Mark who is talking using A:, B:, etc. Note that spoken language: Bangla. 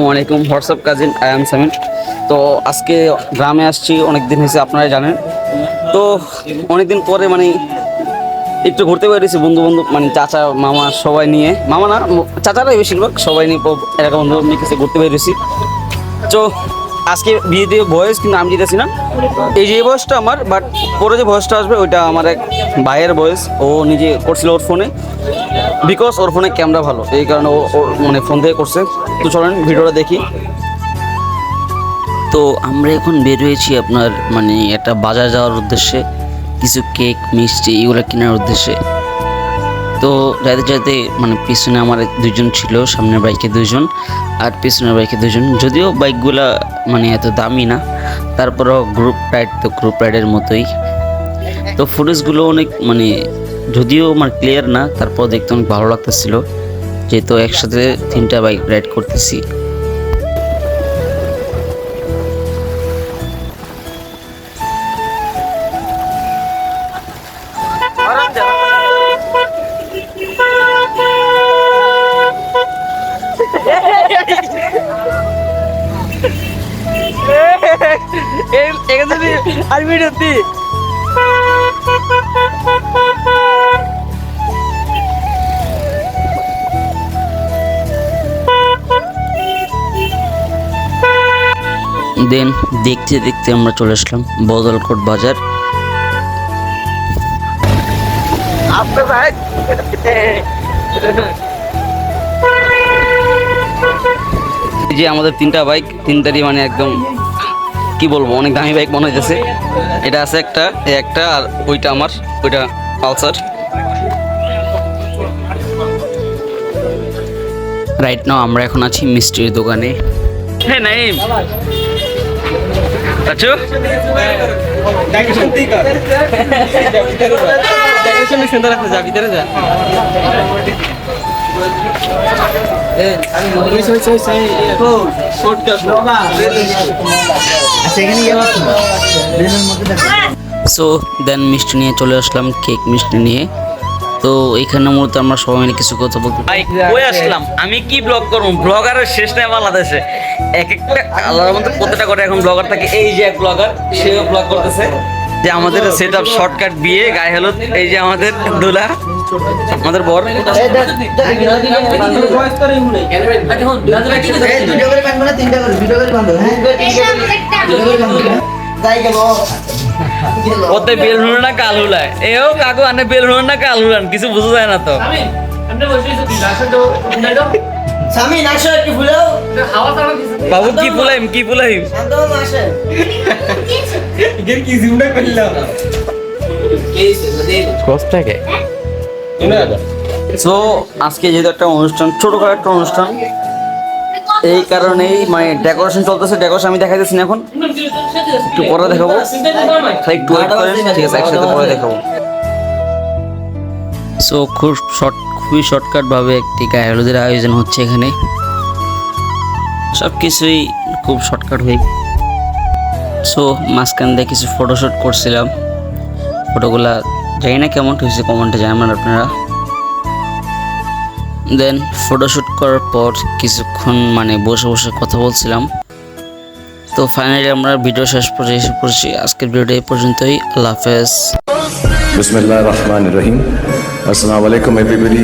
A: আসসালামু আলাইকুম WhatsApp cousin I am Samin. তো আজকে গ্রামে আসছি, অনেক দিন হয়েছে আপনারা জানেন। তো অনেক দিন পরে মানে একটু ঘুরতে বেরিয়েছি বন্ধু মানে চাচা মামা সবাই নিয়ে, মামা না চাচারাই বেশিরভাগ, সবাই নিয়ে এলাকা বন্ধু নিয়ে কাছে ঘুরতে বেরিয়েছি। তো আজকে বিয়ে দিয়ে ভয়েস কিন্তু আমি দিতেছি না, এই যে ভয়েসটা আমার, বাট পরে যে ভয়েসটা আসবে ওইটা আমার এক ভাইয়ের ভয়েস, ও নিজে করছিল ওর ফোনে, বিকজ ওর ফোনে ক্যামেরা ভালো, এই কারণে ও মানে ফোন থেকে করছে। তো চলেন ভিডিওটা দেখি।
B: তো আমরা এখন বের হয়েছি আপনার মানে একটা বাজার যাওয়ার উদ্দেশ্যে, কিছু কেক মিষ্টি এগুলো কেনার উদ্দেশ্যে। তো যাতে যাতে মানে পিছনে আমার দুজন ছিল, সামনের বাইকে দুজন আর পিছনের বাইকে দুজন। যদিও বাইকগুলা মানে এত দামি না, তারপরও গ্রুপ রাইড তো গ্রুপ রাইডের মতোই। তো ফুটেজগুলো অনেক মানে যদিও আমার ক্লিয়ার না, তারপর দেখতে অনেক ভালো লাগতেছিল, যেহেতু একসাথে 3টা বাইক রাইড করতেছি। দেন দেখতে দেখতে আমরা চলে আসলাম বদলকোট বাজার।
A: এই যে আমাদের 3টা বাইক, 3টারই মানে একদম কি বলবো, অনেক দামি বাইক মনে হইতেছে। এটা আছে একটা আর ওইটা আমার, ওইটা পালসার।
B: রাইট নাও আমরা এখন আছি মিষ্টির দোকানে।
A: হ্যাঁ নাই আচ্ছা
B: সো দেন মিষ্টি নিয়ে চলে আসলাম, কেক মিষ্টি নিয়ে। তো এখানে মূলত আমরা সবাই মিলে কিছু কথা বলতে
A: কই আসলাম, আমি কি ব্লগ করবো, ব্লগারের শেষ নেই বাংলাদেশে। এক একটা আল্লাহর মধ্যে প্রত্যেকটা করে এখন ব্লগার থাকে। এই যে এক ব্লগার, সেও ব্লগ করতেছে যে আমাদের সেট আপ শর্টকাট বিয়ে গায়ে হলুদ। এই যে আমাদের দুলা, আমাদের বর। ওতে বেল হুল না কাল হুলায়, এও কাকু আনে বেল হুল না কাল হুলান, কিছু বোঝা যায় না তো। বাবু কি ফুলাইম কি ফুলাইম তো আজকে যেহেতু একটা অনুষ্ঠান, ছোটখাটো একটা অনুষ্ঠান, এই কারণেই মানে ডেকোরেশন চলতেছে। ডেকোরেশন আমি দেখাইতেছি না, এখন একটু পরে দেখাবো, একটু ওয়েট করেন, ঠিক আছে, একসাথে পরে দেখাবো।
B: সো খুবই শর্টকাটভাবে একটি গায়ে হলুদের আয়োজন হচ্ছে এখানে। সব কিছুই খুব শর্টকাট হয়ে। সো মাঝখান দিয়ে কিছু ফটোশ্যুট করছিলাম, ফটোগুলা জানি না কেমন হয়েছে, কমেন্টে জানাবেন আপনারা। দেন ফটোশ্যুট করার পর কিছুক্ষণ মানে বসে বসে কথা বলছিলাম। তো ফাইনালি আমরা ভিডিও শেষ পর্যায়ে এসে পড়ছি। আজকের ভিডিওটা এই পর্যন্তই। আল্লাহ হাফেজ।
C: Bismillahir Rahmanir Rahim. Assalamu alaikum everybody.